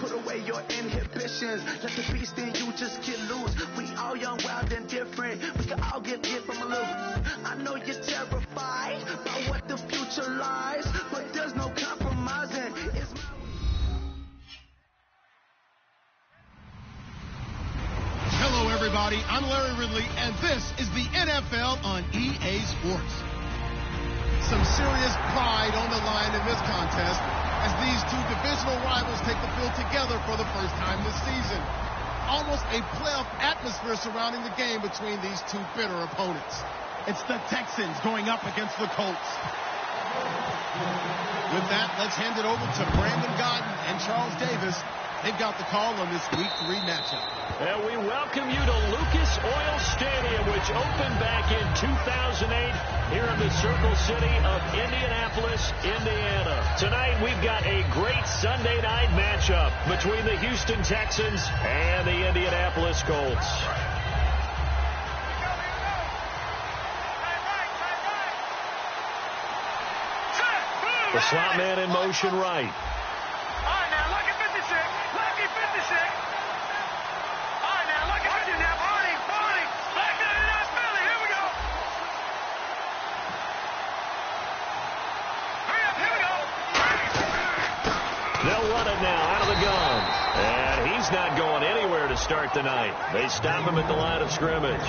Put away your inhibitions. Let the beast in you just get loose. We all young, wild, and different. We can all get hit from a little. I know you're terrified about what the future lies, but there's no compromising. It's Hello, everybody. I'm Larry Ridley, and this is the NFL on EA Sports. Some serious pride on the line in this contest as these two divisional rivals take the field together for the first time this season. Almost a playoff atmosphere surrounding the game between these two bitter opponents. It's the Texans going up against the Colts. With that, let's hand it over to Brandon Godden and Charles Davis. They've got the call on this Week 3 matchup. And we welcome you to Lucas Oil Stadium, which opened back in 2008 here in the Circle City of Indianapolis, Indiana. Tonight, we've got a great Sunday night matchup between the Houston Texans and the Indianapolis Colts. The slot man in motion right. They'll run it now out of the gun. And he's not going anywhere to start the night. They stop him at the line of scrimmage.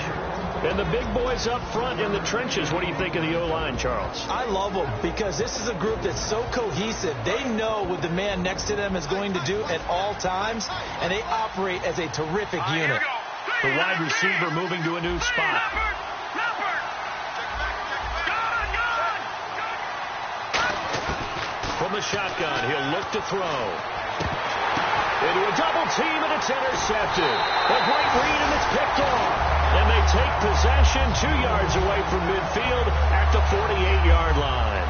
And the big boys up front in the trenches, what do you think of the O-line, Charles? I love them because this is a group that's so cohesive. They know what the man next to them is going to do at all times, and they operate as a terrific unit. The wide receiver moving to a new spot. From the shotgun, he'll look to throw. Into a double team, and it's intercepted. A great read, and it's picked off. And they take possession 2 yards away from midfield at the 48-yard line.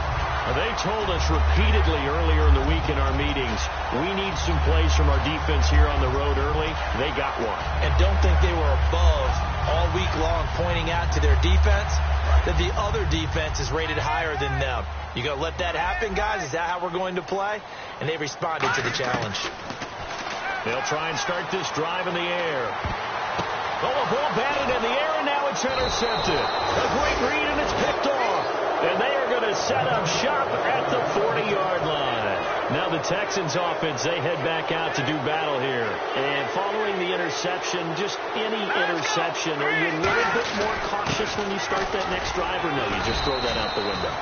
They told us repeatedly earlier in the week in our meetings, we need some plays from our defense here on the road early. They got one. And don't think they were above all week long pointing out to their defense that the other defense is rated higher than them. You going to let that happen, guys? Is that how we're going to play? And they responded to the challenge. They'll try and start this drive in the air. Oh, a ball batted in the air, and now it's intercepted. A great read, and it's picked off. And they are going to set up shop at the 40-yard line. Now the Texans offense, they head back out to do battle here. And following the interception, just any interception, are you a little bit more cautious when you start that next drive, or no, you just throw that out the window?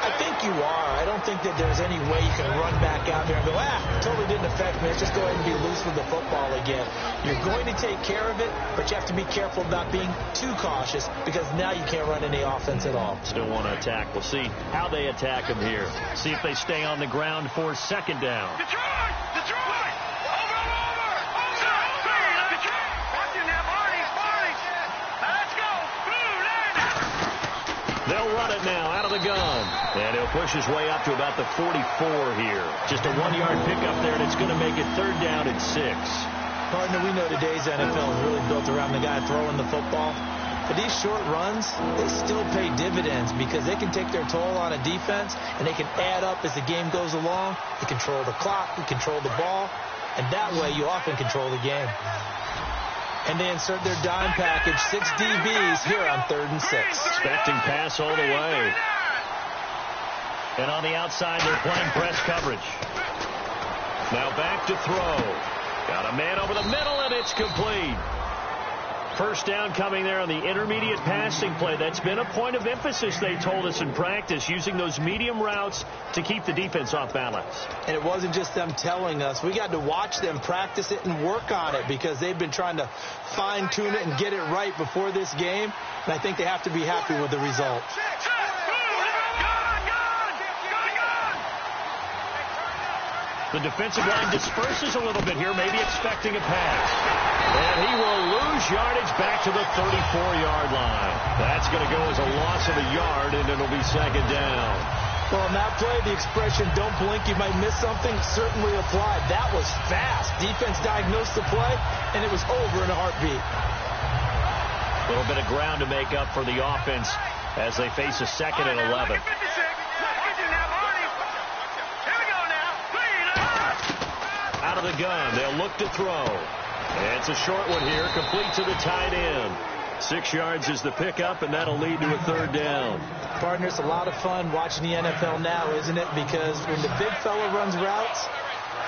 I think you are. I don't think that there's any way you can run back out there and go, totally didn't affect me. Let's just go ahead and be loose with the football again. You're going to take care of it, but you have to be careful about being too cautious because now you can't run any offense at all. Still want to attack. We'll see how they attack him here. See if they stay on the ground for second down. Detroit! They'll run it now out of the gun. And he'll push his way up to about the 44 here. Just a 1-yard pickup there, and it's going to make it third down and 6. Partner, we know today's NFL is really built around the guy throwing the football. But these short runs, they still pay dividends because they can take their toll on a defense, and they can add up as the game goes along. You control the clock, you control the ball, and that way you often control the game. And they insert their dime package, 6 DBs here on 3rd and 6. Expecting pass all the way. And on the outside, they're playing press coverage. Now back to throw. Got a man over the middle, and it's complete. First down coming there on the intermediate passing play. That's been a point of emphasis, they told us in practice, using those medium routes to keep the defense off balance. And it wasn't just them telling us. We got to watch them practice it and work on it because they've been trying to fine-tune it and get it right before this game. And I think they have to be happy with the result. The defensive line disperses a little bit here, maybe expecting a pass. And he will lose yardage back to the 34-yard line. That's going to go as a loss of a yard, and it'll be second down. Well, on that play, the expression, don't blink, you might miss something, certainly applied. That was fast. Defense diagnosed the play, and it was over in a heartbeat. A little bit of ground to make up for the offense as they face a second and 11. Out of the gun, they'll look to throw. And it's a short one here, complete to the tight end. 6 yards is the pickup, and that'll lead to a third down. Partner, it's a lot of fun watching the NFL now, isn't it? Because when the big fella runs routes,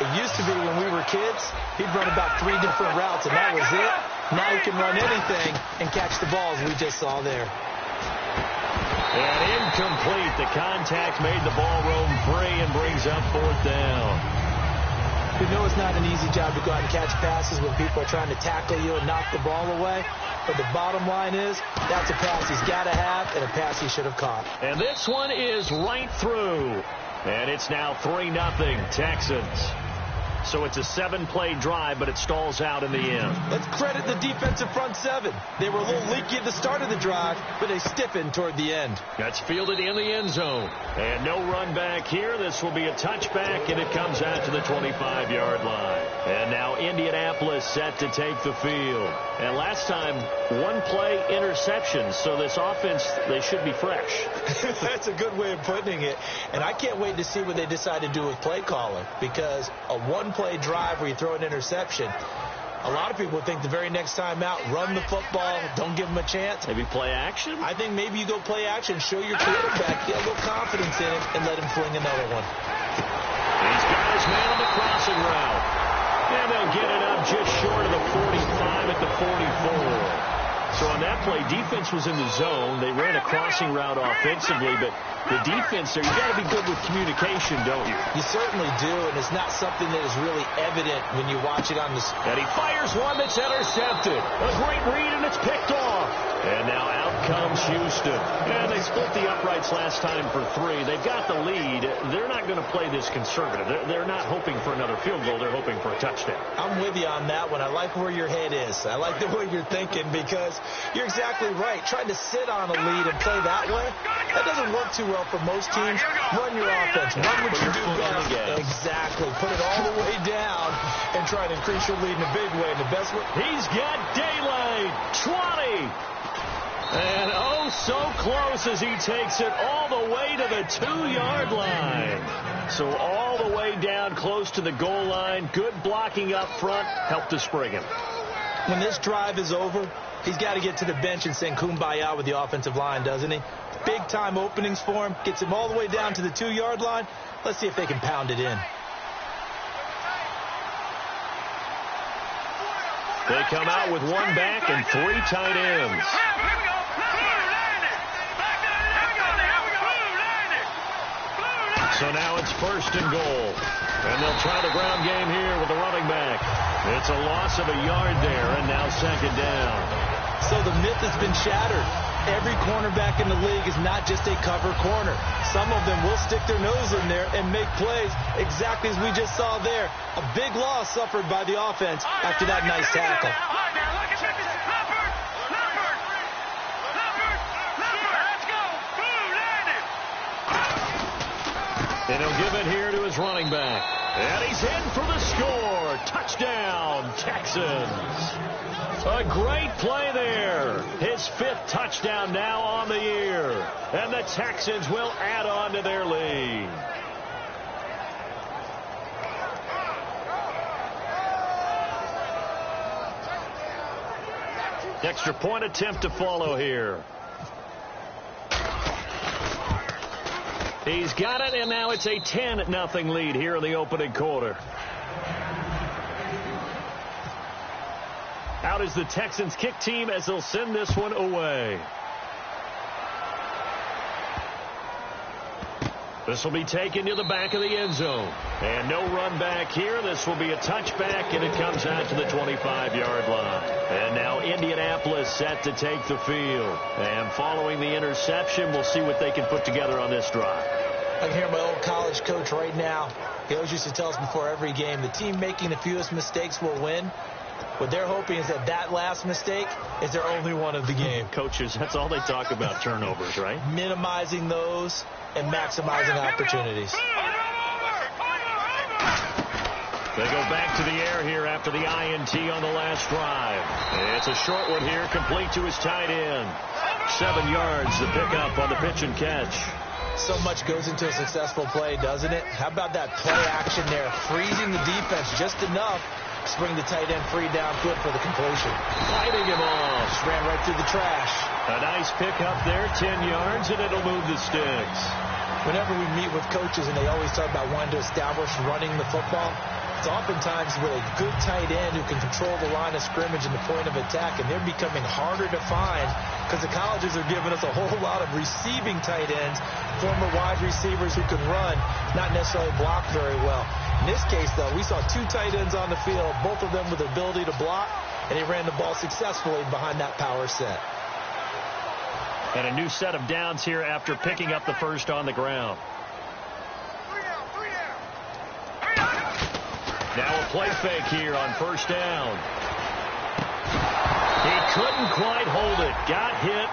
it used to be when we were kids, he'd run about 3 different routes, and that was it. Now he can run anything and catch the balls we just saw there. And incomplete. The contact made the ball roam free and brings up fourth down. We know it's not an easy job to go out and catch passes when people are trying to tackle you and knock the ball away. But the bottom line is, that's a pass he's got to have and a pass he should have caught. And this one is right through. And it's now 3-0 Texans. So it's a 7-play drive, but it stalls out in the end. Let's credit the defensive front 7. They were a little leaky at the start of the drive, but they stiffened toward the end. That's fielded in the end zone. And no run back here. This will be a touchback, and it comes out to the 25-yard line. And now Indianapolis set to take the field. And last time, 1-play interception. So this offense, they should be fresh. That's a good way of putting it. And I can't wait to see what they decide to do with play calling, because a 1-play drive where you throw an interception, a lot of people think the very next time out, run the football, don't give them a chance. Maybe play action? I think maybe you go play action, show your quarterback, get a little confidence in him, and let him fling another one. He's got his man on the crossing route. And they'll get it up just short of the 45 at the 44. So on that play, defense was in the zone. They ran a crossing route offensively, but the defense there, you got to be good with communication, don't you? You certainly do, and it's not something that is really evident when you watch it on the... And he fires one that's intercepted. A great read, and it's picked off. And now out comes Houston. And they split the uprights last time for 3. They've got the lead. They're not going to play this conservative. They're not hoping for another field goal. They're hoping for a touchdown. I'm with you on that one. I like where your head is. I like the way you're thinking because you're exactly right. Trying to sit on a lead and play that way, that doesn't work too well for most teams. Run your offense. Run what you do best. Exactly. Put it all the way down and try to increase your lead in a big way. And the best way. He's got daylight. 20. And oh, so close as he takes it all the way to the 2-yard line. So all the way down close to the goal line. Good blocking up front. Helped to spring him. When this drive is over, he's got to get to the bench and sing kumbaya with the offensive line, doesn't he? Big-time openings for him. Gets him all the way down to the 2-yard line. Let's see if they can pound it in. They come out with 1 back and 3 tight ends. So now it's 1st and goal. And they'll try the ground game here with the running back. It's a loss of a yard there, and now 2nd down. So the myth has been shattered. Every cornerback in the league is not just a cover corner. Some of them will stick their nose in there and make plays exactly as we just saw there. A big loss suffered by the offense after that nice tackle. And he'll give it here to his running back. And he's in for the score. Touchdown, Texans. A great play there. His 5th touchdown now on the year. And the Texans will add on to their lead. Extra point attempt to follow here. He's got it, and now it's a 10-0 lead here in the opening quarter. Out is the Texans kick team as they'll send this one away. This will be taken to the back of the end zone. And no run back here. This will be a touchback, and it comes out to the 25-yard line. And now Indianapolis set to take the field. And following the interception, we'll see what they can put together on this drive. I can hear my old college coach right now. He always used to tell us before every game, the team making the fewest mistakes will win. What they're hoping is that last mistake is their only one of the game. Coaches, that's all they talk about, turnovers, right? Minimizing those and maximizing opportunities. They go back to the air here after the INT on the last drive. It's a short one here, complete to his tight end. 7 yards to pick up on the pitch and catch. So much goes into a successful play, doesn't it? How about that play action there? Freezing the defense just enough to bring the tight end free downfield for the completion. Fighting him off. Just ran right through the trash. A nice pickup there, 10 yards, and it'll move the sticks. Whenever we meet with coaches and they always talk about wanting to establish running the football, it's oftentimes with a good tight end who can control the line of scrimmage and the point of attack, and they're becoming harder to find because the colleges are giving us a whole lot of receiving tight ends, former wide receivers who can run, not necessarily block very well. In this case, though, we saw 2 tight ends on the field, both of them with the ability to block, and they ran the ball successfully behind that power set. And a new set of downs here after picking up the first on the ground. Now a play fake here on 1st down. He couldn't quite hold it. Got hit.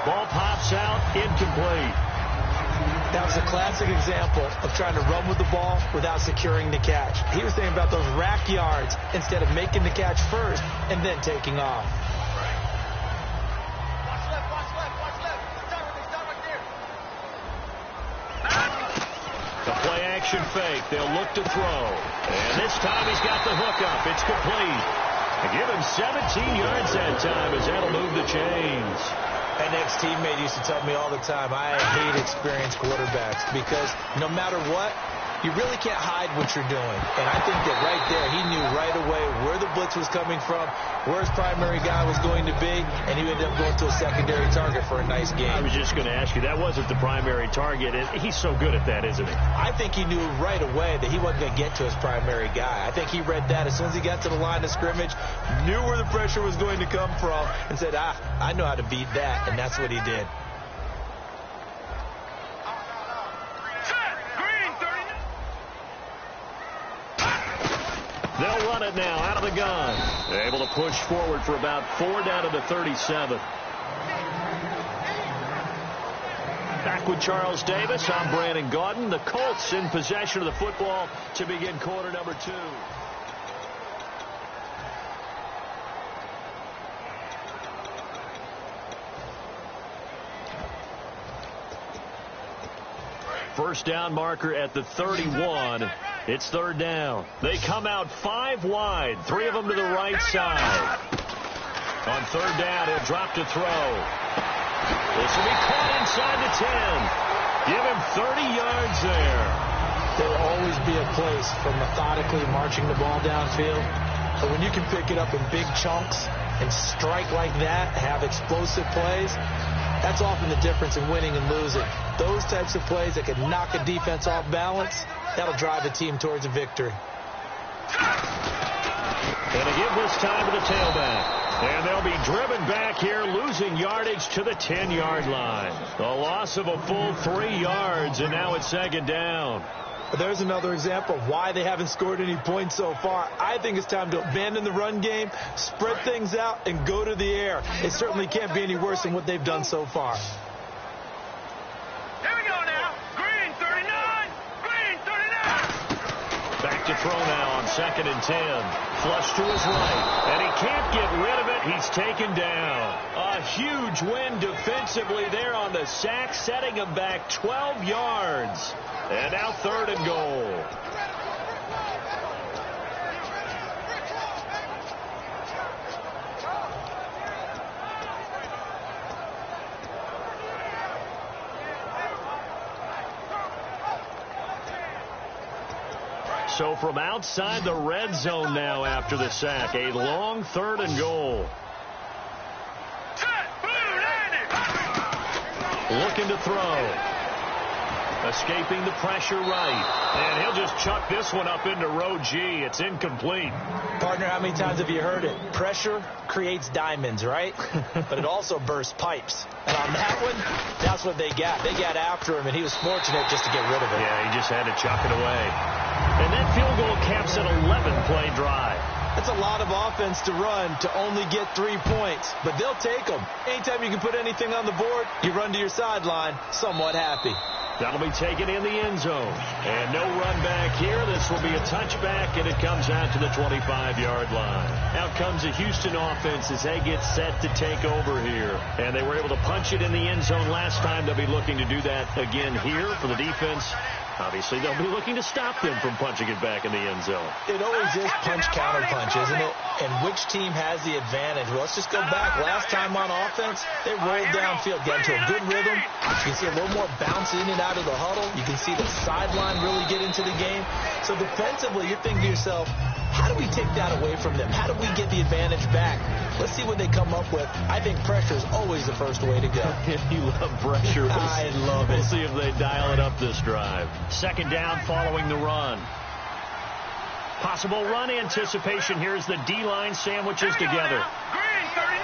Ball pops out. Incomplete. That was a classic example of trying to run with the ball without securing the catch. He was thinking about those rack yards instead of making the catch first and then taking off. The play action fake. They'll look to throw. And this time he's got the hook up. It's complete. They give him 17 yards that time as that'll move the chains. An ex-teammate used to tell me all the time, I hate experienced quarterbacks because no matter what, you really can't hide what you're doing. And I think that right there, he knew right away where the blitz was coming from, where his primary guy was going to be, and he ended up going to a secondary target for a nice game. I was just going to ask you, that wasn't the primary target. He's so good at that, isn't he? I think he knew right away that he wasn't going to get to his primary guy. I think he read that as soon as he got to the line of scrimmage, knew where the pressure was going to come from, and said, I know how to beat that, and that's what he did. They'll run it now out of the gun. They're able to push forward for about 4 down to the 37. Back with Charles Davis. I'm Brandon Gaudin. The Colts in possession of the football to begin quarter number 2. First down marker at the 31. It's third down. They come out 5 wide. 3 of them to the right side. On third down, he'll drop to throw. This will be caught inside the 10. Give him 30 yards there. There will always be a place for methodically marching the ball downfield. But when you can pick it up in big chunks and strike like that, have explosive plays, that's often the difference in winning and losing. Those types of plays that can knock a defense off balance, that'll drive a team towards a victory. Going to give this time to the tailback. And they'll be driven back here, losing yardage to the 10-yard line. A loss of a full 3 yards, and now it's second down. There's another example of why they haven't scored any points so far. I think it's time to abandon the run game, spread things out, and go to the air. It certainly can't be any worse than what they've done so far. Here we go now. Green 39. Green 39. Back to throw now on 2nd and 10. Flush to his right. And he can't get rid of it. He's taken down. A huge win defensively there on the sack, setting him back 12 yards. And now 3rd and goal. So from outside the red zone now after the sack, a long 3rd and goal. Looking to throw. Escaping the pressure right. And he'll just chuck this one up into row G. It's incomplete. Partner, how many times have you heard it? Pressure creates diamonds, right? But it also bursts pipes. And on that one, that's what they got. They got after him, and he was fortunate just to get rid of it. Yeah, he just had to chuck it away. And that field goal caps an 11-play drive. That's a lot of offense to run to only get 3 points, but they'll take them. Anytime you can put anything on the board, you run to your sideline somewhat happy. That'll be taken in the end zone. And no run back here. This will be a touchback, and it comes out to the 25-yard line. Out comes the Houston offense as they get set to take over here. And they were able to punch it in the end zone last time. They'll be looking to do that again here for the defense. Obviously, they'll be looking to stop them from punching it back in the end zone. It always is punch-counter-punch, isn't it? And which team has the advantage? Well, let's just go back. Last time on offense, they rolled downfield, got into a good rhythm. You can see a little more bounce in and out of the huddle. You can see the sideline really get into the game. So defensively, you're thinking to yourself, how do we take that away from them? How do we get the advantage back? Let's see what they come up with. I think pressure is always the first way to go. You love pressure. I love it. We'll see if they dial it up this drive. Second down following the run. Possible run anticipation. Here's the D-line sandwiches together. Green 39.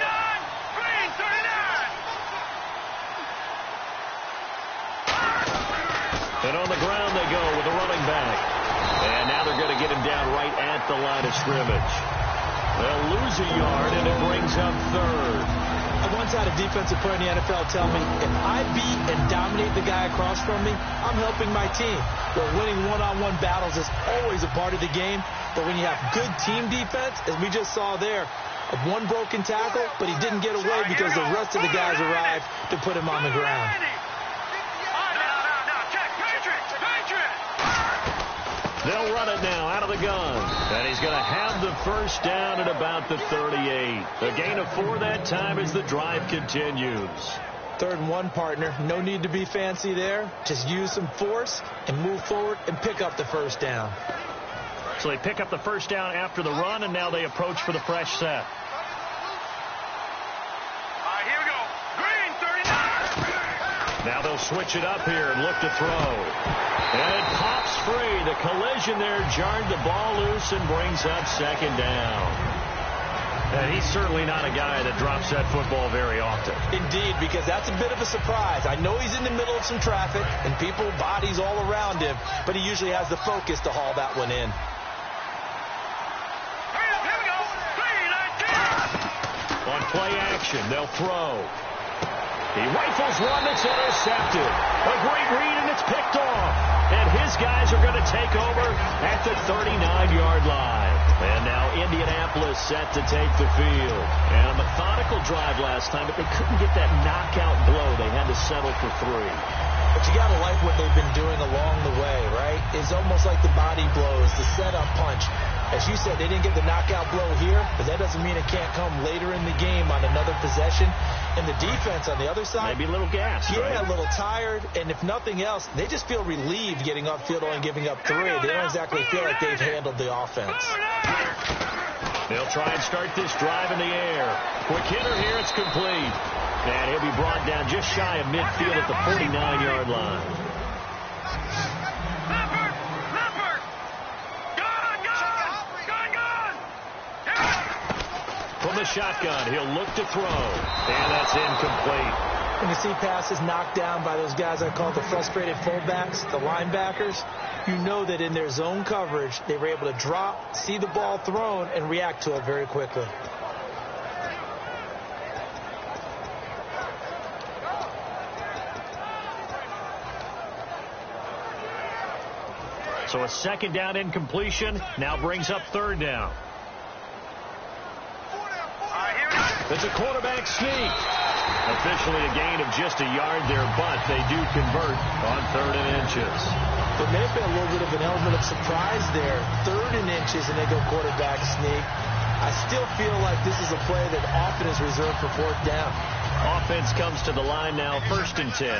Green 39. And on the ground they go with the running back. And now they're going to get him down right at the line of scrimmage. They'll lose a yard, and it brings up 3rd. I once had a defensive player in the NFL tell me, if I beat and dominate the guy across from me, I'm helping my team. Well, winning one-on-one battles is always a part of the game, but when you have good team defense, as we just saw there, one broken tackle, but he didn't get away because the rest of the guys arrived to put him on the ground. They'll run it now out of the gun. And he's going to have the first down at about the 38. A gain of 4 that time as the drive continues. 3rd and 1, partner. No need to be fancy there. Just use some force and move forward and pick up the first down. So they pick up the first down after the run, and now they approach for the fresh set. Here we go. Green, 39. Now they'll switch it up here and look to throw. And it pops free. The collision there jarred the ball loose and brings up 2nd down. And he's certainly not a guy that drops that football very often. Indeed, because that's a bit of a surprise. I know he's in the middle of some traffic and people, bodies all around him, but he usually has the focus to haul that one in. Here we go. 3-19. On play action, they'll throw. He rifles one that's intercepted. A great read, and it's picked off. And his guys are going to take over at the 39-yard line. And now Indianapolis set to take the field. And a methodical drive last time, but they couldn't get that knockout blow. They had to settle for 3. But you got to like what they've been doing along the way, right? It's almost like the body blows, the setup punch. As you said, they didn't get the knockout blow here, but that doesn't mean it can't come later in the game on another possession. And the defense on the other side, maybe a little gassed, yeah, right? A little tired. And if nothing else, they just feel relieved getting upfield only giving up 3. They don't exactly feel like they've handled the offense. They'll try and start this drive in the air. Quick hitter here, it's complete. And he'll be brought down just shy of midfield at the 49-yard line. From the shotgun, he'll look to throw. And that's incomplete. When you see passes knocked down by those guys I call the frustrated fullbacks, the linebackers, you know that in their zone coverage, they were able to drop, see the ball thrown, and react to it very quickly. So a 2nd down incompletion now brings up 3rd down. It's a quarterback sneak. Officially a gain of just a yard there, but they do convert on 3rd and inches. There may have been a little bit of an element of surprise there. 3rd and inches, and they go quarterback sneak. I still feel like this is a play that often is reserved for 4th down. Offense comes to the line now, 1st and 10.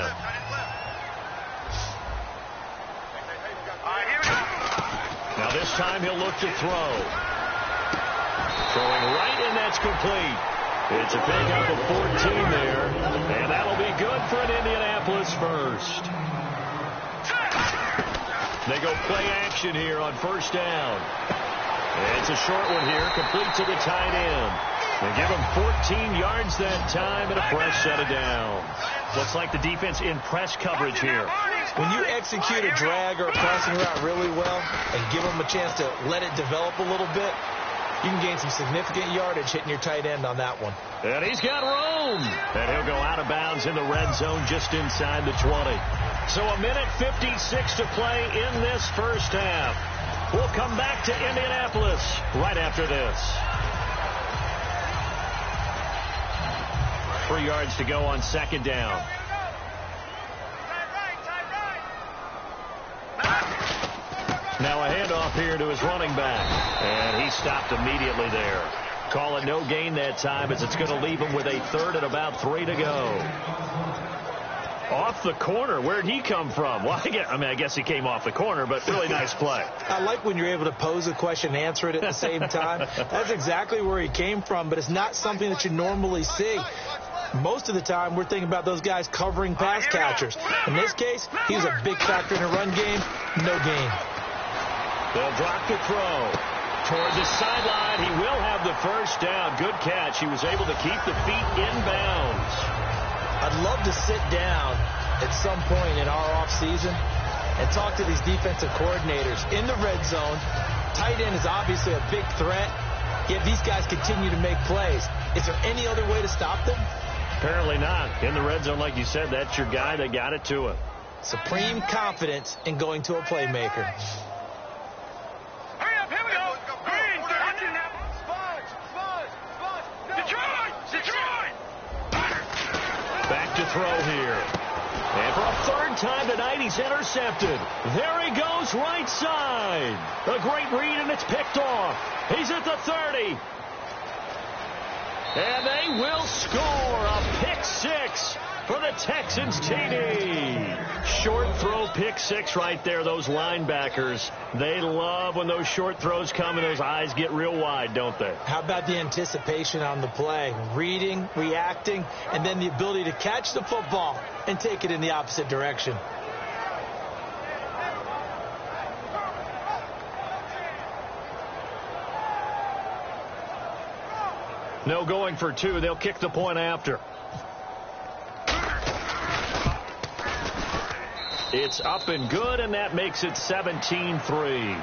Now this time he'll look to throw. Throwing right, and that's complete. It's a pickup of 14 there, and that'll be good for an Indianapolis first. They go play action here on 1st down. It's a short one here, complete to the tight end. They give him 14 yards that time and a fresh set of downs. Looks like the defense in press coverage here. When you execute a drag or a passing route really well and give them a chance to let it develop a little bit, you can gain some significant yardage hitting your tight end on that one. And he's got room. And he'll go out of bounds in the red zone just inside the 20. So a minute 56 to play in this first half. We'll come back to Indianapolis right after this. 3 yards to go on 2nd down. Now a handoff here to his running back. And he stopped immediately there. Call it no gain that time as it's going to leave him with a 3rd and about 3 to go. Off the corner. Where'd he come from? Well, I guess he came off the corner, but really nice play. I like when you're able to pose a question and answer it at the same time. That's exactly where he came from, but it's not something that you normally see. Most of the time, we're thinking about those guys covering pass catchers. In this case, he was a big factor in a run game. No gain. They'll drop the throw. Toward the sideline, he will have the first down. Good catch. He was able to keep the feet in bounds. I'd love to sit down at some point in our offseason and talk to these defensive coordinators. In the red zone, tight end is obviously a big threat, yet these guys continue to make plays. Is there any other way to stop them? Apparently not. In the red zone, like you said, that's your guy that got it to him. Supreme confidence in going to a playmaker. Hurry up, here we go. Green, Detroit! Back to throw here. And for a 3rd time tonight, he's intercepted. There he goes, right side. A great read, and it's picked off. He's at the 30. And they will score a pick 6 for the Texans TD. Short throw pick 6 right there. Those linebackers, they love when those short throws come and those eyes get real wide, don't they? How about the anticipation on the play? Reading, reacting, and then the ability to catch the football and take it in the opposite direction. No going for 2. They'll kick the point after. It's up and good, and that makes it 17-3.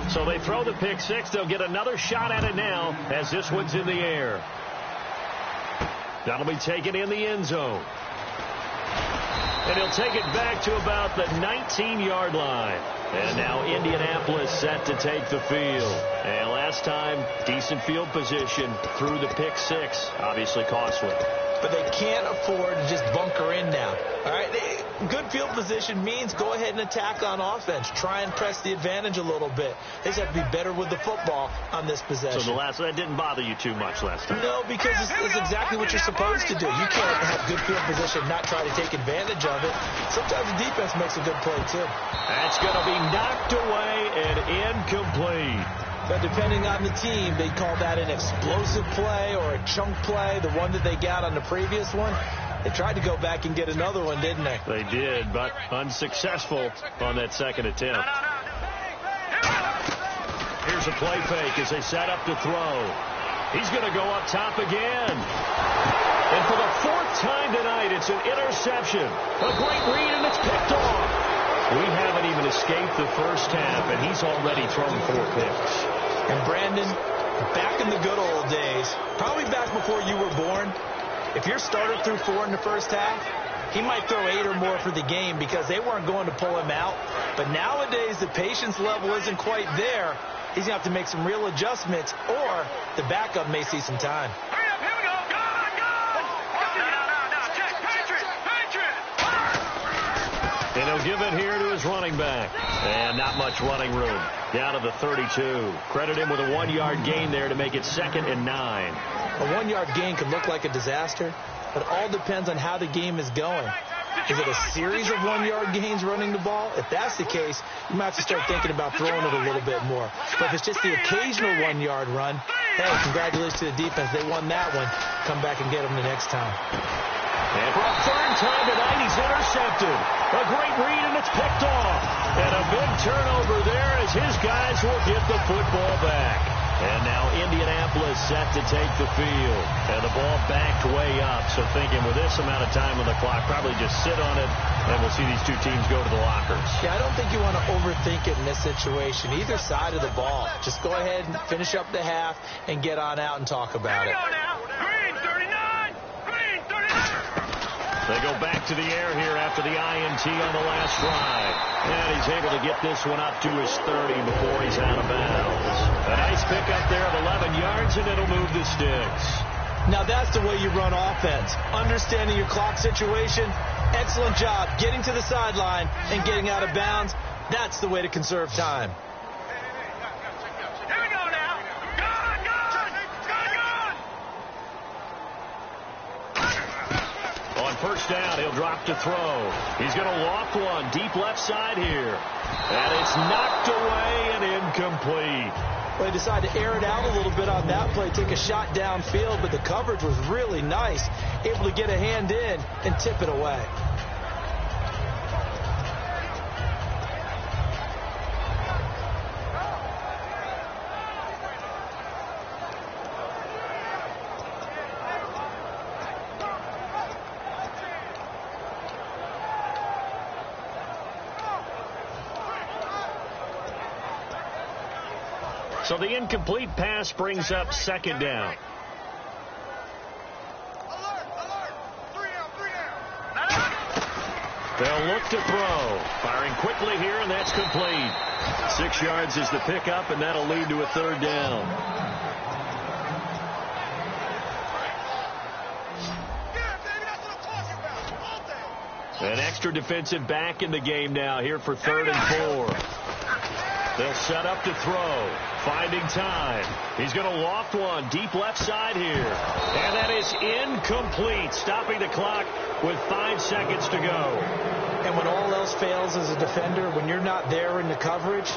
So they throw the pick 6. They'll get another shot at it now as this one's in the air. That'll be taken in the end zone. And he'll take it back to about the 19-yard line. And now Indianapolis set to take the field. And last time, decent field position through the pick 6. Obviously costly. But they can't afford to just bunker in now. All right, good field position means go ahead and attack on offense. Try and press the advantage a little bit. They just have to be better with the football on this possession. So that didn't bother you too much last time? No, because it's exactly what you're supposed to do. You can't have good field position and not try to take advantage of it. Sometimes the defense makes a good play, too. That's going to be knocked away and incomplete. But depending on the team, they call that an explosive play or a chunk play, the one that they got on the previous one. They tried to go back and get another one, didn't they? They did, but unsuccessful on that second attempt. Here's a play fake as they set up to throw. He's going to go up top again. And for the 4th time tonight, it's an interception. A great read, and it's picked off. We haven't even escaped the first half, and he's already thrown 4 picks. And Brandon, back in the good old days, probably back before you were born, if your starter threw 4 in the first half, he might throw 8 or more for the game because they weren't going to pull him out. But nowadays, the patience level isn't quite there. He's going to have to make some real adjustments, or the backup may see some time. Hurry up, here we go. Go. Check. Patriot. And he'll give it here to his running back. And not much running room. Down to the 32. Credit him with a 1-yard gain there to make it 2nd and 9. A 1-yard gain could look like a disaster, but it all depends on how the game is going. Is it a series of 1-yard gains running the ball? If that's the case, you might have to start thinking about throwing it a little bit more. But if it's just the occasional 1-yard run, hey, congratulations to the defense. They won that one. Come back and get them the next time. And for a 3rd time tonight, he's intercepted. A great read, and it's picked off. And a big turnover there as his guys will get the football back. And now Indianapolis set to take the field. And the ball backed way up. So thinking with this amount of time on the clock, probably just sit on it, and we'll see these 2 teams go to the lockers. Yeah, I don't think you want to overthink it in this situation. Either side of the ball. Just go ahead and finish up the half and get on out and talk about it. Here we go now. Green 39. They go back to the air here after the INT on the last drive. And he's able to get this one up to his 30 before he's out of bounds. A nice pickup there of 11 yards, and it'll move the sticks. Now that's the way you run offense. Understanding your clock situation. Excellent job getting to the sideline and getting out of bounds. That's the way to conserve time. Here we go now. Gun. On 1st down, he'll drop to throw. He's going to loft one deep left side here. And it's knocked away and incomplete. Well, they decided to air it out a little bit on that play, take a shot downfield, but the coverage was really nice. Able to get a hand in and tip it away. So the incomplete pass brings up 2nd down. They'll look to throw. Firing quickly here, and that's complete. 6 yards is the pickup, and that'll lead to a 3rd down. An extra defensive back in the game now here for 3rd and 4. They'll set up to throw. finding time. He's going to loft one deep left side here. And that is incomplete, stopping the clock with 5 seconds to go. And when all else fails as a defender, when you're not there in the coverage.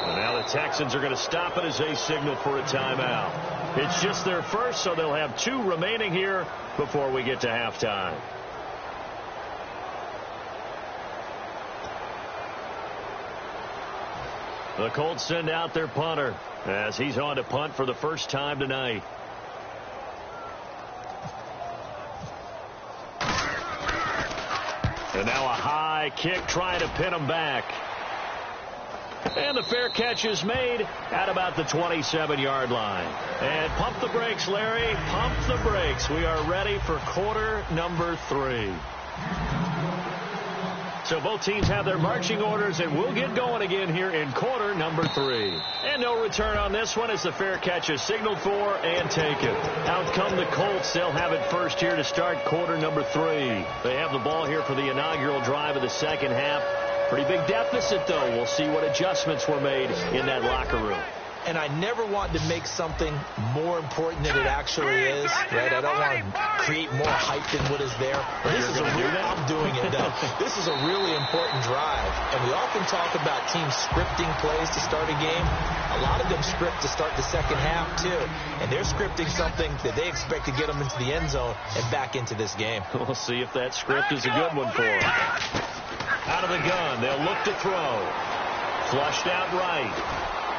And now the Texans are going to stop it as they signal for a timeout. It's just their first, so they'll have 2 remaining here before we get to halftime. The Colts send out their punter as he's on to punt for the first time tonight. And now a high kick trying to pin him back. And the fair catch is made at about the 27-yard line. And pump the brakes, Larry. Pump the brakes. We are ready for quarter number 3. So both teams have their marching orders, and we'll get going again here in quarter number 3. And no return on this one as the fair catch is signaled for and taken. Out come the Colts. They'll have it first here to start quarter number 3. They have the ball here for the inaugural drive of the second half. Pretty big deficit, though. We'll see what adjustments were made in that locker room. And I never want to make something more important than it actually is, right? I don't want to create more hype than what is there. I'm doing it, though. This is a really important drive. And we often talk about teams scripting plays to start a game. A lot of them script to start the second half, too. And they're scripting something that they expect to get them into the end zone and back into this game. We'll see if that script is a good one for them. Out of the gun, they'll look to throw. Flushed out right.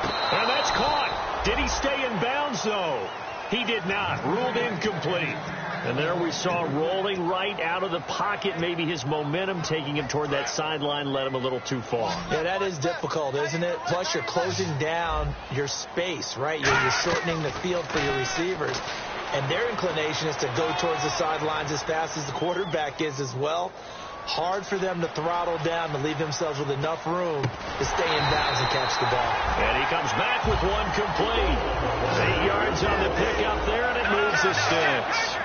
And that's caught. Did he stay in bounds, though? He did not. Ruled incomplete. And there we saw rolling right out of the pocket. Maybe his momentum taking him toward that sideline led him a little too far. Yeah, that is difficult, isn't it? Plus, you're closing down your space, right? You're shortening the field for your receivers. And their inclination is to go towards the sidelines as fast as the quarterback is as well. Hard for them to throttle down to leave themselves with enough room to stay in bounds and catch the ball. And he comes back with one complete. 8 yards on the pickup there, and it moves the sticks.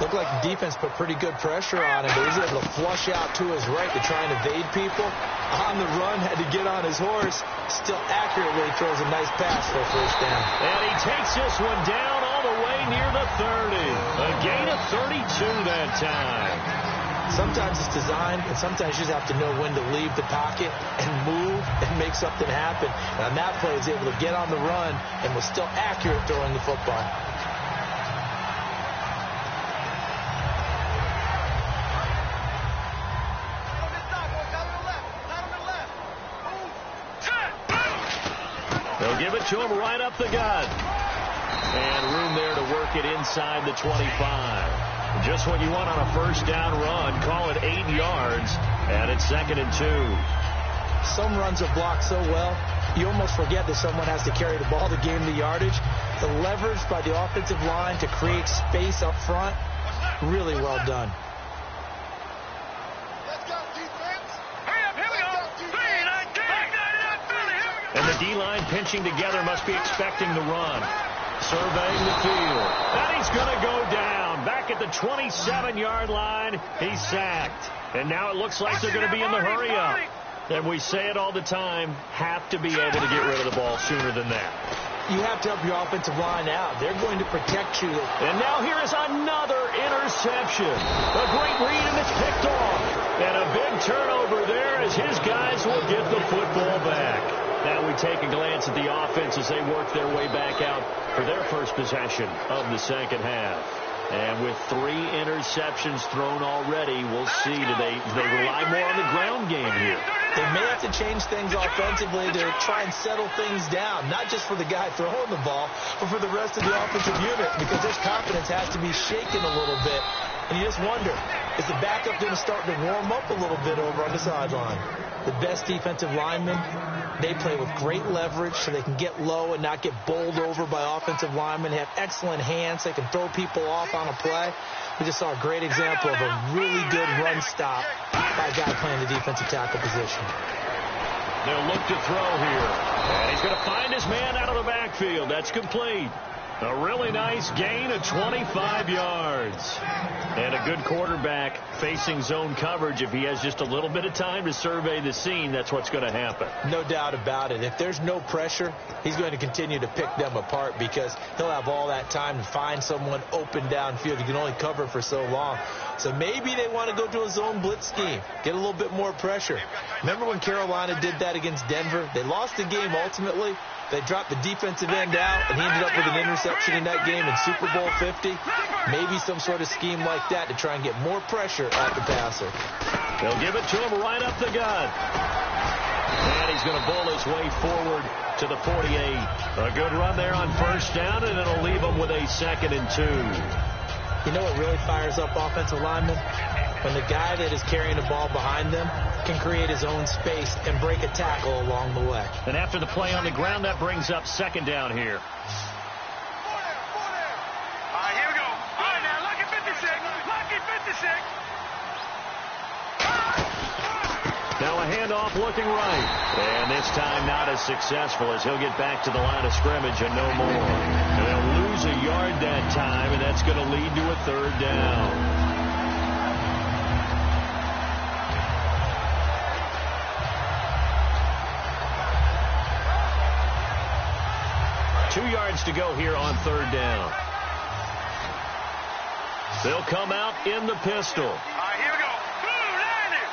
Looked like the defense put pretty good pressure on him, but he's able to flush out to his right to try and evade people. On the run, had to get on his horse. Still accurately throws a nice pass for a first down. And he takes this one down all the way near the 30. A gain of 32 that time. Sometimes it's designed, and sometimes you just have to know when to leave the pocket and move and make something happen. And on that play, he was able to get on the run and was still accurate throwing the football. They'll give it to him right up the gut. And room there to work it inside the 25. Just what you want on a first down run. Call it 8 yards, and it's 2nd and 2. Some runs are blocked so well, you almost forget that someone has to carry the ball to gain the yardage. The leverage by the offensive line to create space up front, really well done. Let's go, defense. Hurry up, here we go. 3, 9, 10. And the D-line pinching together must be expecting the run. Surveying the field. And he's going to go down. Back at the 27-yard line, he's sacked. And now it looks like they're going to be in the hurry-up. And we say it all the time, have to be able to get rid of the ball sooner than that. You have to help your offensive line out. They're going to protect you. And now here is another interception. A great read, and it's picked off. And a big turnover there as his guys will get the football back. Now we take a glance at the offense as they work their way back out for their first possession of the second half. And with 3 interceptions thrown already, we'll see, do they rely more on the ground game here? They may have to change things offensively to try and settle things down, not just for the guy throwing the ball, but for the rest of the offensive unit, because their confidence has to be shaken a little bit. And you just wonder, is the backup going to start to warm up a little bit over on the sideline? The best defensive linemen, they play with great leverage so they can get low and not get bowled over by offensive linemen. They have excellent hands. They can throw people off on a play. We just saw a great example of a really good run stop by a guy playing the defensive tackle position. They'll look to throw here. And he's going to find his man out of the backfield. That's complete. A really nice gain of 25 yards. And a good quarterback facing zone coverage. If he has just a little bit of time to survey the scene, that's what's going to happen. No doubt about it. If there's no pressure, he's going to continue to pick them apart because he'll have all that time to find someone open downfield. You can only cover for so long. So maybe they want to go to a zone blitz scheme, get a little bit more pressure. Remember when Carolina did that against Denver? They lost the game ultimately. They dropped the defensive end out, and he ended up with an interception in that game in Super Bowl 50. Maybe some sort of scheme like that to try and get more pressure at the passer. They'll give it to him right up the gut. And he's going to bowl his way forward to the 48. A good run there on first down, and it'll leave him with a 2nd and 2. You know what really fires up offensive linemen? When the guy that is carrying the ball behind them can create his own space and break a tackle along the way. And after the play on the ground, that brings up 2nd down here. All right, here we go. All right, now, lucky 56. Lucky 56. Now a handoff looking right. And this time not as successful as he'll get back to the line of scrimmage and no more. And they'll lose a yard that time, and that's going to lead to a 3rd down. 2 yards to go here on 3rd down. They'll come out in the pistol. All right, here we go. Blue Lightning.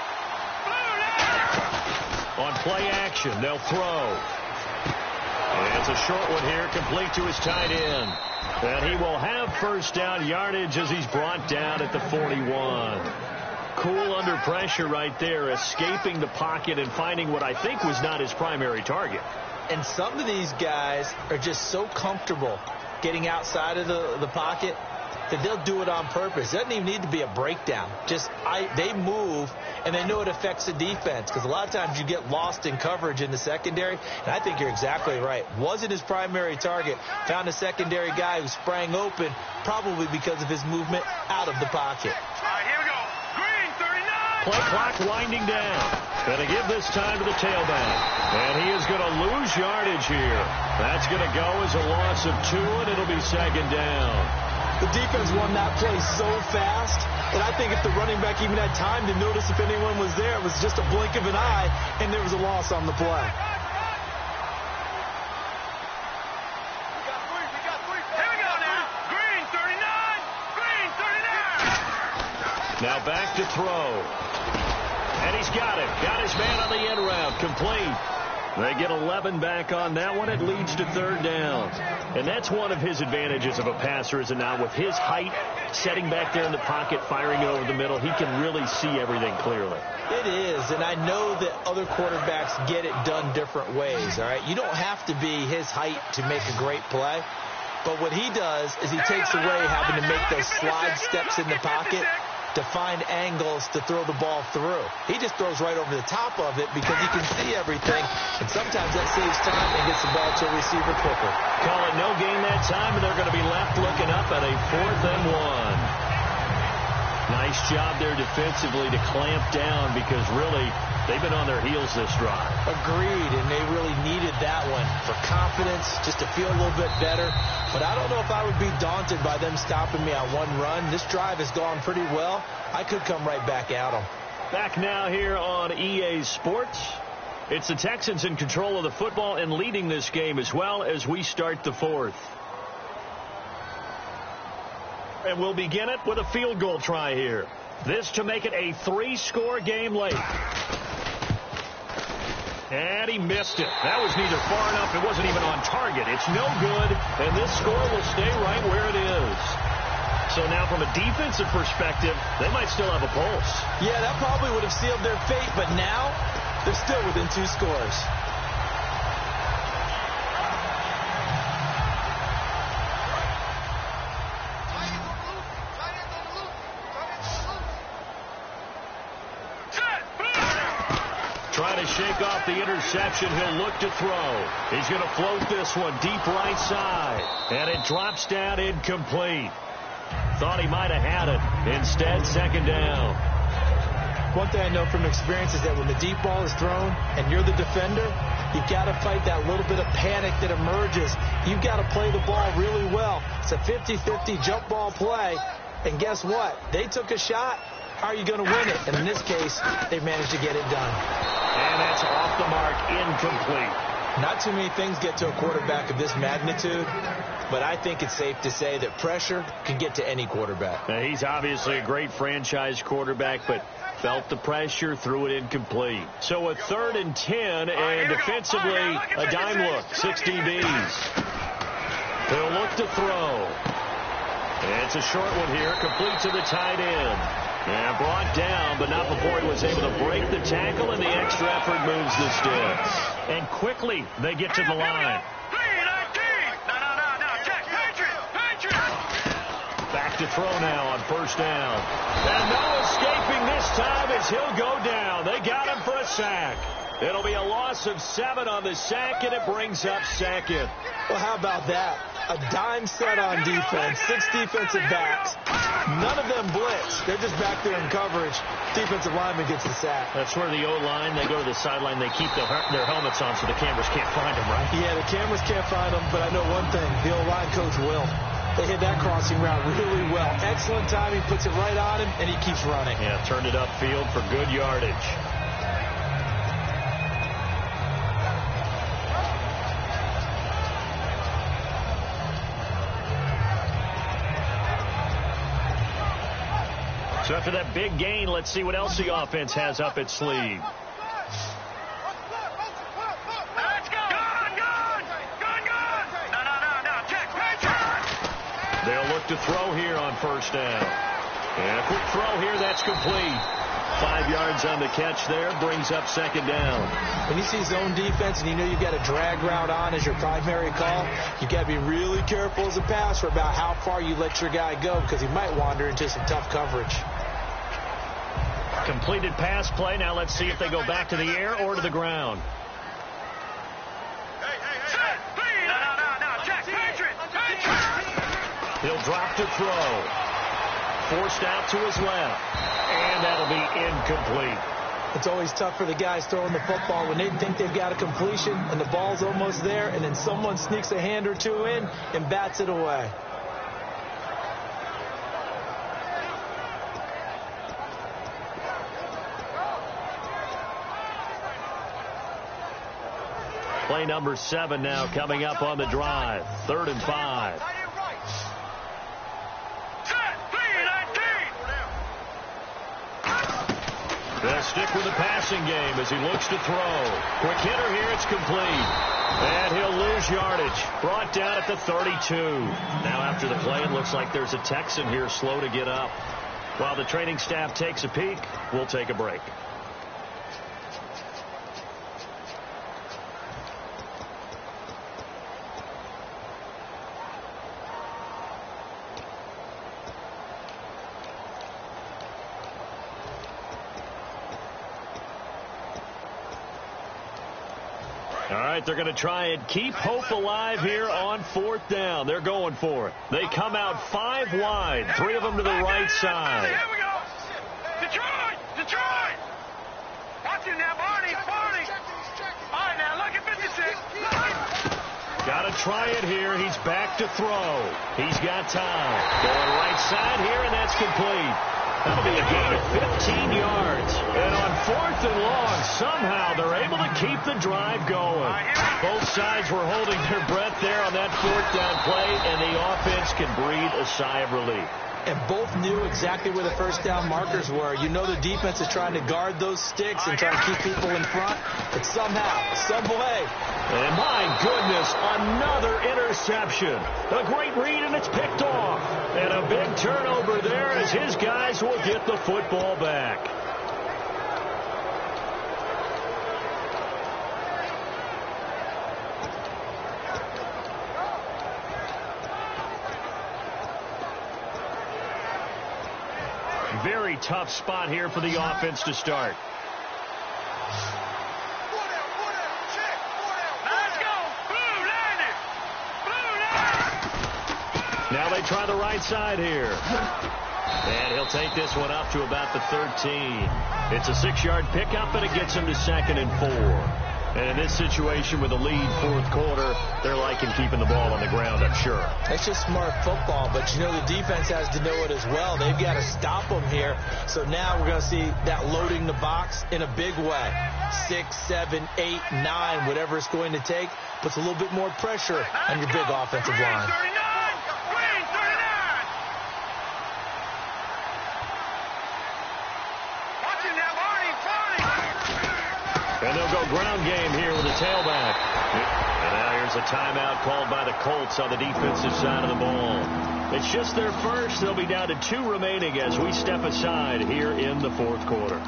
Blue Lightning. On play action, they'll throw. And it's a short one here, complete to his tight end. And he will have 1st down yardage as he's brought down at the 41. Cool under pressure right there, escaping the pocket and finding what I think was not his primary target. And some of these guys are just so comfortable getting outside of the pocket that they'll do it on purpose. It doesn't even need to be a breakdown. They move, and they know it affects the defense because a lot of times you get lost in coverage in the secondary, and I think you're exactly right. Wasn't his primary target. Found a secondary guy who sprang open, probably because of his movement out of the pocket. All right, here we go. Green 39. Play clock winding down. Going to give this time to the tailback. And he is going to lose yardage here. That's going to go as a loss of 2, and it'll be 2nd down. The defense won that play so fast, and I think if the running back even had time to notice if anyone was there, it was just a blink of an eye, and there was a loss on the play. We got three. Here we go now. Green 39. Green 39. Now back to throw. And he's got it. Got his man on the end route. Complete. They get 11 back on that one. It leads to 3rd down. And that's one of his advantages of a passer, is it not? With his height, setting back there in the pocket, firing it over the middle, he can really see everything clearly. It is, and I know that other quarterbacks get it done different ways, all right? You don't have to be his height to make a great play. But what he does is he takes away having to make those slide steps in the pocket to find angles to throw the ball through. He just throws right over the top of it because he can see everything, and sometimes that saves time and gets the ball to a receiver quicker. Call it no gain that time, and they're going to be left looking up at a 4th and 1. Nice job there defensively to clamp down because really they've been on their heels this drive. Agreed, and they really needed that one for confidence, just to feel a little bit better. But I don't know if I would be daunted by them stopping me on one run. This drive has gone pretty well. I could come right back at them. Back now here on EA Sports. It's the Texans in control of the football and leading this game as well as we start the 4th. And we'll begin it with a field goal try here. This to make it a 3-score game late. And he missed it. That was neither far enough. It wasn't even on target. It's no good, and this score will stay right where it is. So now from a defensive perspective, they might still have a pulse. Yeah, that probably would have sealed their fate, but now they're still within 2 scores. Trying to shake off the interception. He'll look to throw. He's going to float this one deep right side. And it drops down incomplete. Thought he might have had it. Instead, 2nd down. One thing I know from experience is that when the deep ball is thrown and you're the defender, You've got to fight that little bit of panic that emerges. You've got to play the ball really well. It's a 50-50 jump ball play. And guess what? They took a shot. How are you going to win it? And in this case, they managed to get it done. And that's off the mark, incomplete. Not too many things get to a quarterback of this magnitude, but I think it's safe to say that pressure can get to any quarterback. Now, he's obviously a great franchise quarterback, but felt the pressure, threw it incomplete. So a 3rd and 10, and defensively, a dime look, 60 B's. He'll look to throw. It's a short one here, complete to the tight end. And brought down, but not before he was able to break the tackle, and the extra effort moves the sticks. And quickly, they get to the line. Back to throw now on 1st down. And no escaping this time as he'll go down. They got him for a sack. It'll be a loss of 7 on the sack, and it brings up 2nd. Well, how about that? A dime set on defense, 6 defensive backs. None of them blitz. They're just back there in coverage. Defensive lineman gets the sack. That's where the O-line, they go to the sideline, they keep their helmets on so the cameras can't find them, right? Yeah, the cameras can't find them, but I know one thing. The O-line coach will. They hit that crossing route really well. Excellent timing, puts it right on him, and he keeps running. Yeah, turned it upfield for good yardage. So after that big gain, let's see what else the offense has up its sleeve. They'll look to throw here on 1st down. And a quick throw here, that's complete. 5 yards on the catch there, brings up 2nd down. When you see zone defense and you know you've got a drag route on as your primary call, you've got to be really careful as a passer about how far you let your guy go because he might wander into some tough coverage. Completed pass play. Now let's see if they go back to the air or to the ground. He'll drop to throw. Forced out to his left. And that'll be incomplete. It's always tough for the guys throwing the football when they think they've got a completion and the ball's almost there, and then someone sneaks a hand or two in and bats it away. Play number 7 now coming up on the drive. 3rd and 5. They'll stick with the passing game as he looks to throw. Quick hitter here, it's complete. And he'll lose yardage. Brought down at the 32. Now after the play, it looks like there's a Texan here slow to get up. While the training staff takes a peek, we'll take a break. All right, they're going to try and keep hope alive here on 4th down. They're going for it. They come out 5 wide, 3 of them to the right side. Here we go. Detroit. Watch it now, Barney. All right, now look at 56. Got to try it here. He's back to throw. He's got time. Going right side here, and that's complete. That'll be a gain of 15 yards. And on 4th and long, somehow they're able to keep the drive going. Both sides were holding their breath there on that 4th down play, and the offense can breathe a sigh of relief. And both knew exactly where the 1st down markers were. You know the defense is trying to guard those sticks and try to keep people in front. But somehow, some way. And my goodness, another interception. A great read, and it's picked off. And a big turnover there as his guys will get the football back. Very tough spot here for the offense to start. Now they try the right side here. And he'll take this one up to about the 13. It's a 6-yard pickup, and it gets him to 2nd and 4. And in this situation with a lead fourth quarter, they're liking keeping the ball on the ground, I'm sure. It's just smart football, but you know the defense has to know it as well. They've got to stop them here. So now we're going to see that loading the box in a big way. 6, 7, 8, 9, whatever it's going to take, puts a little bit more pressure on your big offensive line. And they'll go ground game here with a tailback. And now here's a timeout called by the Colts on the defensive side of the ball. It's just their first. They'll be down to 2 remaining as we step aside here in the fourth quarter.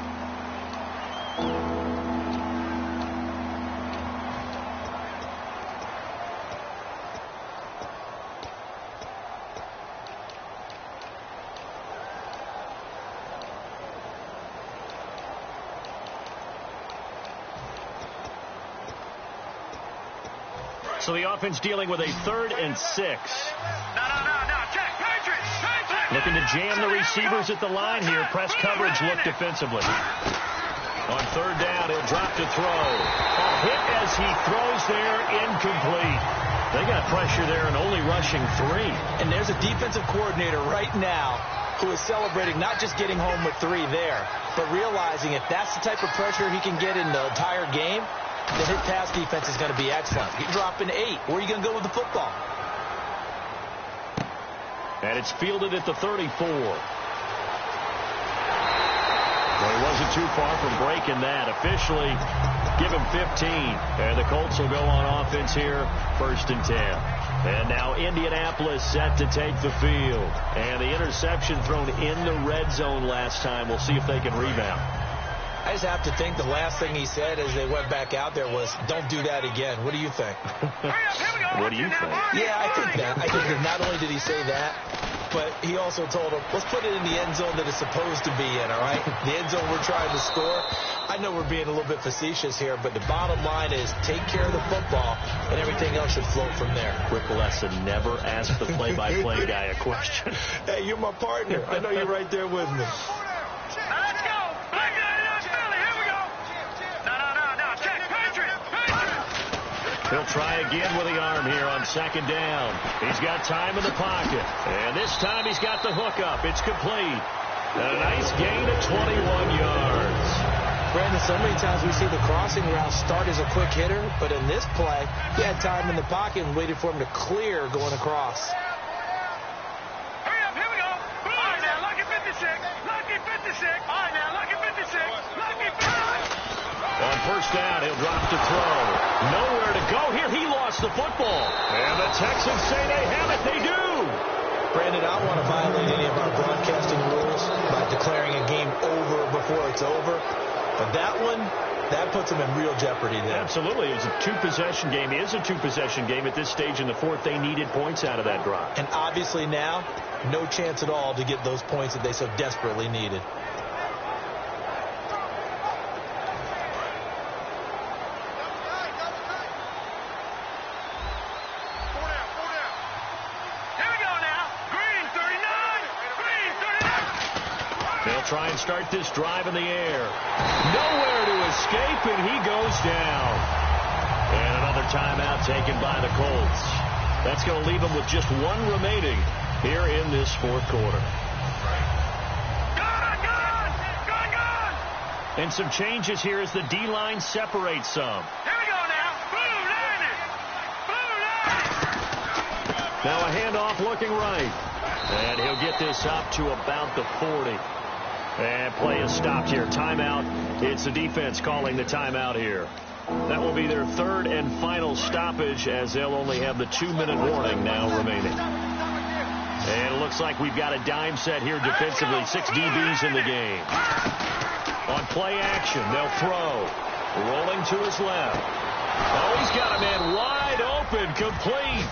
So the offense dealing with a 3rd and 6. No. Check. Patriots. Looking to jam the receivers at the line here. Press coverage look defensively. On 3rd down, he'll drop to throw. A hit as he throws there, incomplete. They got pressure there and only rushing 3. And there's a defensive coordinator right now who is celebrating not just getting home with 3 there, but realizing if that's the type of pressure he can get in the entire game, the hit pass defense is going to be excellent. You're dropping 8. Where are you going to go with the football? And it's fielded at the 34. Well, he wasn't too far from breaking that. Officially, give him 15. And the Colts will go on offense here, 1st and 10. And now Indianapolis set to take the field. And the interception thrown in the red zone last time. We'll see if they can rebound. I just have to think the last thing he said as they went back out there was, don't do that again. What do you think? What do you think? Yeah, I think that. I think that not only did he say that, but he also told him, let's put it in the end zone that it's supposed to be in, all right? The end zone we're trying to score. I know we're being a little bit facetious here, but the bottom line is take care of the football, and everything else should flow from there. Quick lesson, never ask the play-by-play guy a question. Hey, you're my partner. I know you're right there with me. Let's go. He'll try again with the arm here on 2nd down. He's got time in the pocket. And this time he's got the hook up. It's complete. And a nice gain of 21 yards. Brandon, so many times we see the crossing route start as a quick hitter, but in this play, he had time in the pocket and waited for him to clear going across. Hurry up, here we go. All right, now, lucky 56. Lucky 56. All right, now, lucky 56. Lucky 56. On 1st down, he'll drop to throw. Nowhere to go here. He lost the football. And the Texans say they have it. They do. Brandon, I don't want to violate any of our broadcasting rules by declaring a game over before it's over. But that one, that puts them in real jeopardy there. Absolutely. It was a 2-possession game. It is a 2-possession game at this stage in the 4th. They needed points out of that drive. And obviously now, no chance at all to get those points that they so desperately needed. Try and start this drive in the air. Nowhere to escape, and he goes down. And another timeout taken by the Colts. That's going to leave them with just 1 remaining here in this 4th quarter. Gone! And some changes here as the D-line separates some. Here we go now. Blue line. Now a handoff looking right. And he'll get this up to about the 40. And play is stopped here. Timeout. It's the defense calling the timeout here. That will be their 3rd and final stoppage as they'll only have the 2-minute warning now remaining. And it looks like we've got a dime set here defensively. 6 DBs in the game. On play action, they'll throw. Rolling to his left. Oh, he's got a man wide open, complete.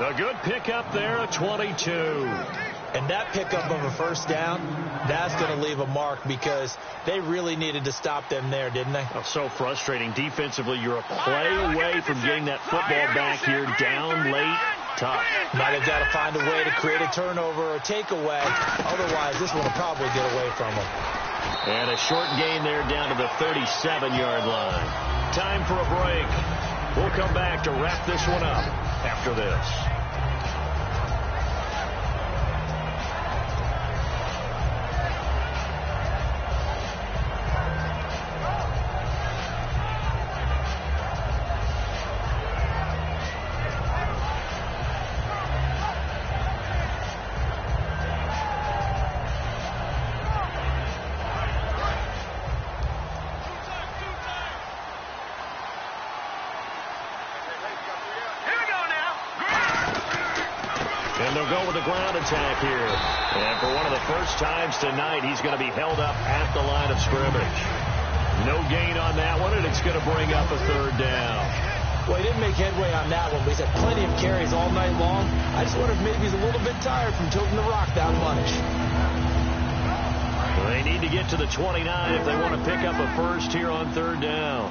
A good pickup there, a 22. And that pickup of a 1st down, that's going to leave a mark because they really needed to stop them there, didn't they? Oh, so frustrating. Defensively, you're a play away from getting that football back here down late. Tough. Now they've got to find a way to create a turnover or takeaway. Otherwise, this one will probably get away from them. And a short gain there down to the 37-yard line. Time for a break. We'll come back to wrap this one up after this. And they'll go with the ground attack here. And for one of the first times tonight, he's going to be held up at the line of scrimmage. No gain on that one, and it's going to bring up a third down. Well, he didn't make headway on that one, but he's had plenty of carries all night long. I just wonder if maybe he's a little bit tired from tilting the rock that much. They need to get to the 29 if they want to pick up a first here on third down.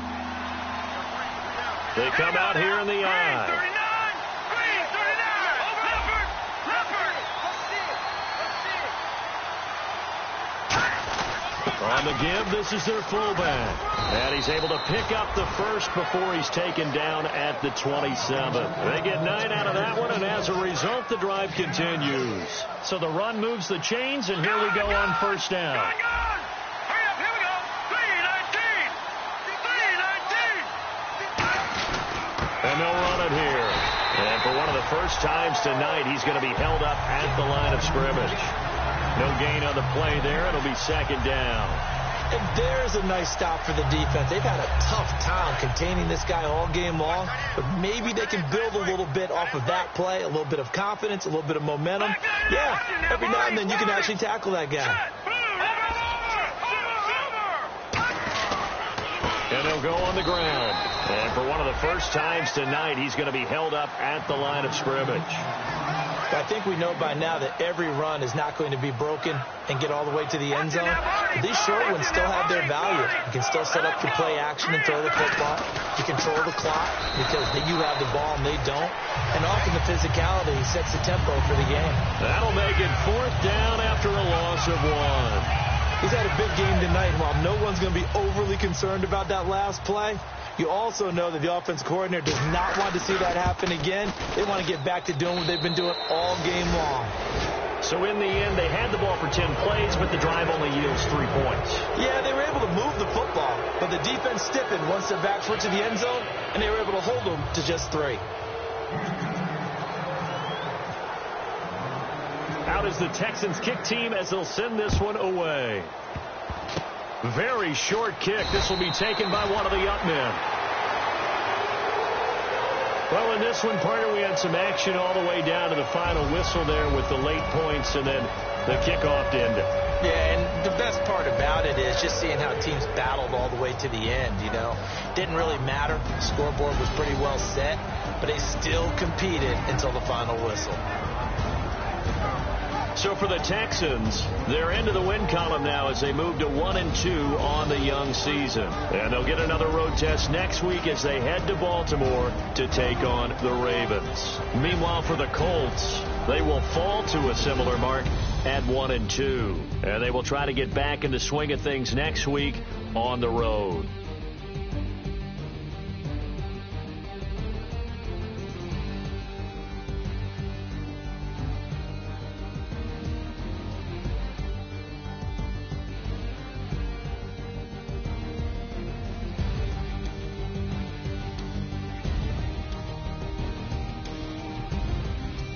They come out here in the eye. On the give, this is their fullback. And he's able to pick up the first before he's taken down at the 27. They get 9 out of that one, and as a result, the drive continues. So the run moves the chains, and here we go on first down. Hurry up, here we go. 3-19. And they'll run it here. And for one of the first times tonight, he's going to be held up at the line of scrimmage. No gain on the play there. It'll be second down. And there's a nice stop for the defense. They've had a tough time containing this guy all game long, but maybe they can build a little bit off of that play, a little bit of confidence, a little bit of momentum. Yeah, every now and then you can actually tackle that guy. And they'll go on the ground. And for one of the first times tonight, he's going to be held up at the line of scrimmage. I think we know by now that every run is not going to be broken and get all the way to the end zone. But these short ones still have their value. You can still set up your play action and throw the football. You control the clock because you have the ball and they don't. And often the physicality sets the tempo for the game. That'll make it fourth down after a loss of 1. He's had a big game tonight, and while no one's going to be overly concerned about that last play, you also know that the offensive coordinator does not want to see that happen again. They want to get back to doing what they've been doing all game long. So in the end, they had the ball for 10 plays, but the drive only yields 3 points. Yeah, they were able to move the football, but the defense stiffened once their backs were to the end zone, and they were able to hold them to just 3. Out is the Texans kick team as they'll send this one away. Very short kick. This will be taken by one of the up men. Well, in this one, partner, we had some action all the way down to the final whistle there with the late points and then the kickoff to end it. Yeah, and the best part about it is just seeing how teams battled all the way to the end, you know. Didn't really matter. The scoreboard was pretty well set, but they still competed until the final whistle. So for the Texans, they're into the win column now as they move to 1-2 on the young season. And they'll get another road test next week as they head to Baltimore to take on the Ravens. Meanwhile, for the Colts, they will fall to a similar mark at 1-2. And they will try to get back in the swing of things next week on the road.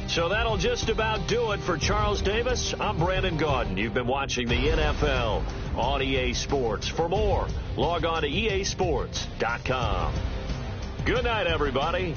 So that'll just about do it for Charles Davis. I'm Brandon Gaudin. You've been watching the NFL on EA Sports. For more, log on to easports.com. Good night, everybody.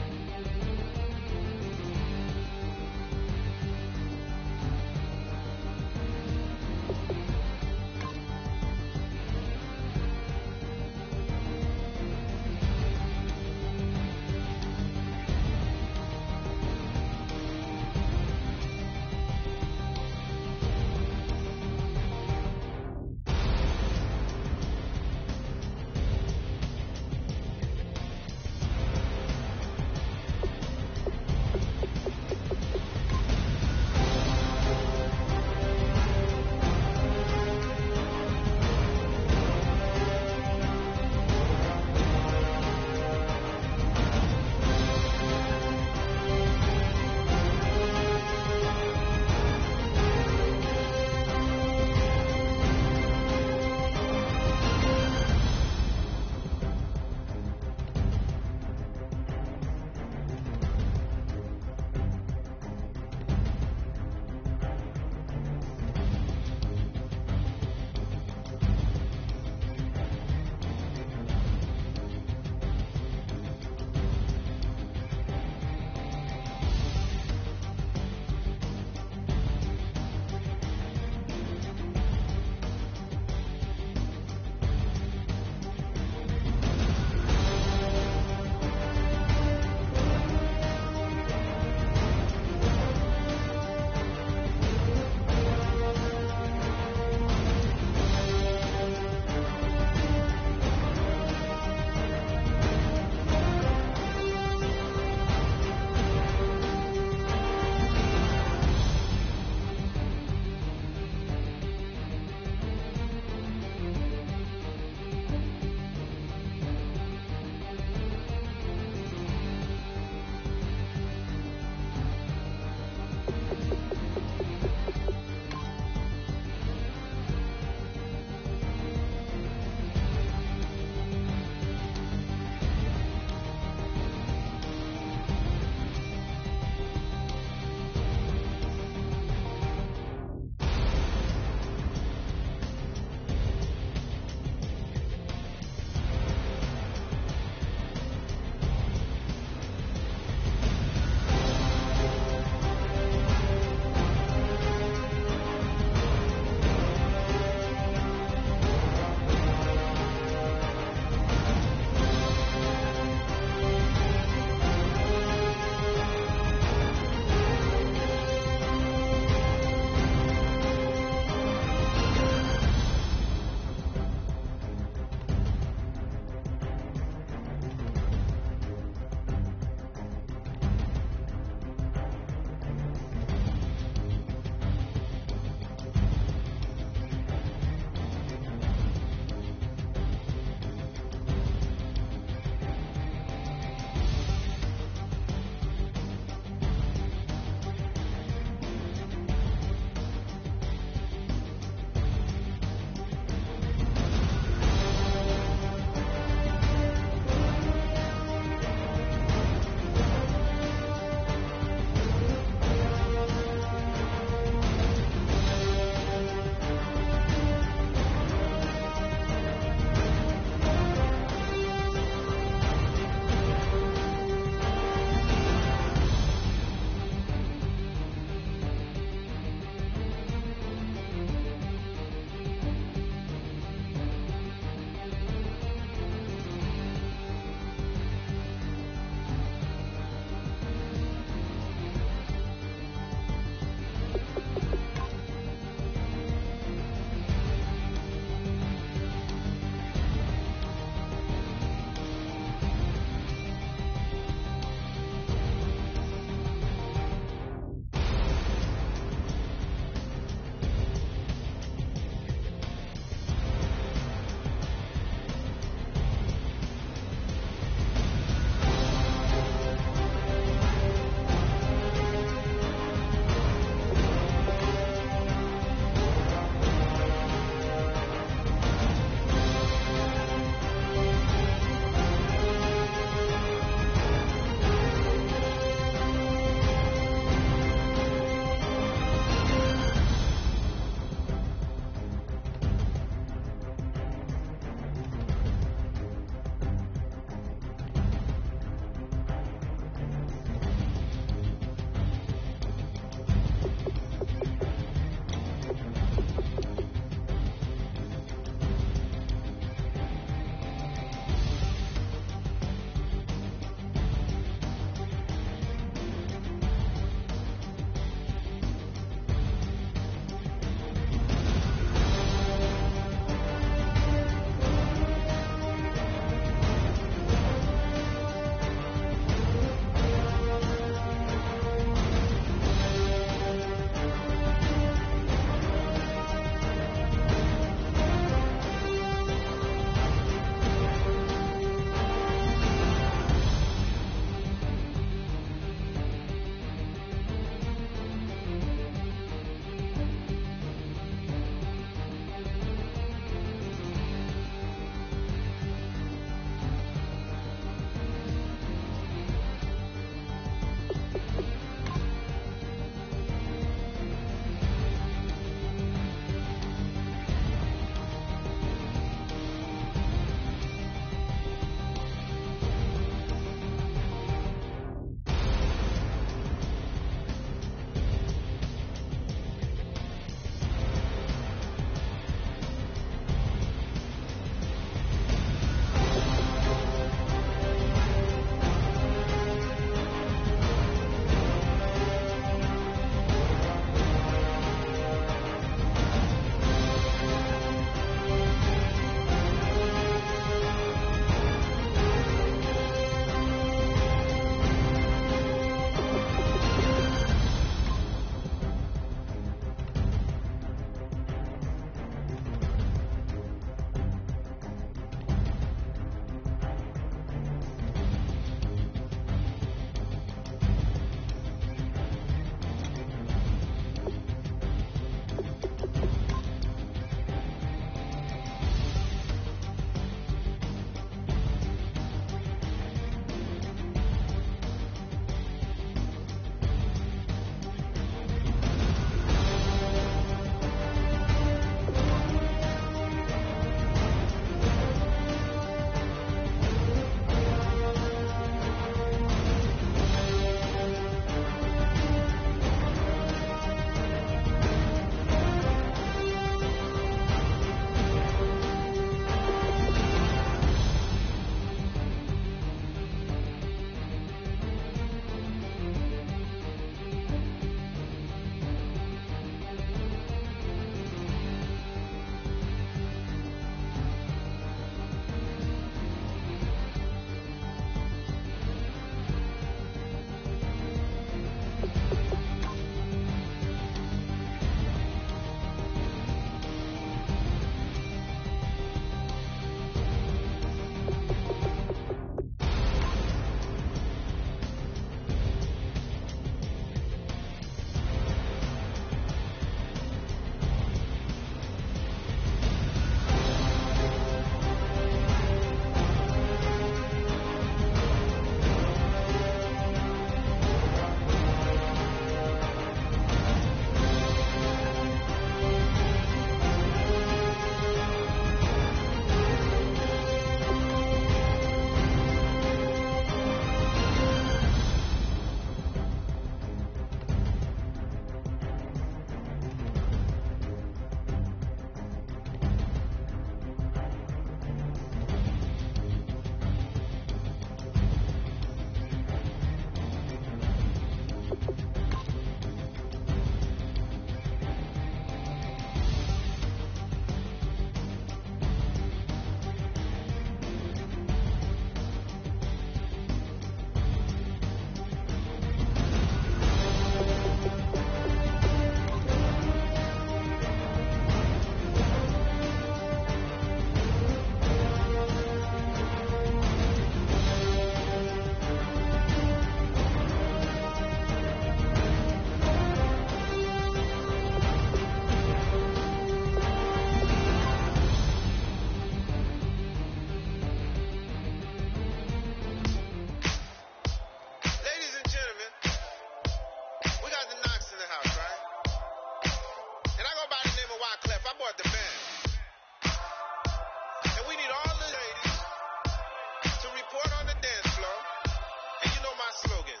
slogan.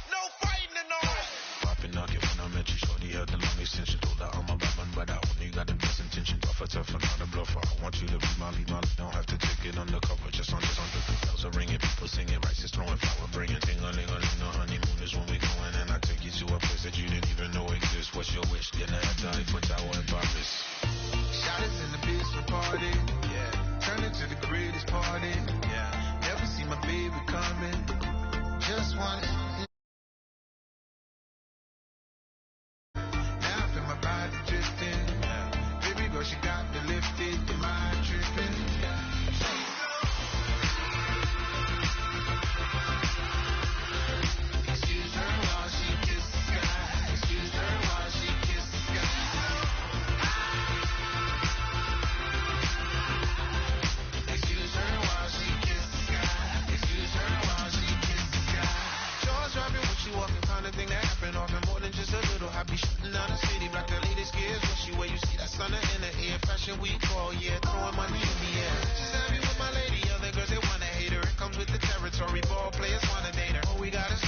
No fighting in the home. Popping knock it when I met you, shorty had the long extension. Told her I'm a Batman, but I only got the best intention. Tougher, not a bluffer. I want you to be my. Don't have to take it undercover. Just on the bells are ringing, people singing, rice is throwing, flower bringing. Ting-a-ling-a-ling, the honeymoon is when we going, and I take you to a place that you didn't even know exists. What's your wish? Get an Eiffel Tower in Paris. Shot it in the basement party. Yeah. Turn it to the greatest party. Yeah. Never see my baby coming. Just want it. Now I feel my body drifting. Yeah. Baby girl, she got me lifted. The mind tripping. Yeah. Excuse her while she kisses the sky. Excuse her while she kisses the sky. Excuse her while she kisses the sky. Excuse her while she kisses the sky. Jaws dropping when she walking, kind of thing that happen often. More than just a little happy shooting down the city. Black the latest gears when she wear. You see that sun in the air. Fashion week all year, throwing money in the air. She's happy with my lady. Other girls they wanna hate her. It comes with the territory. Ball players wanna date her. All we got is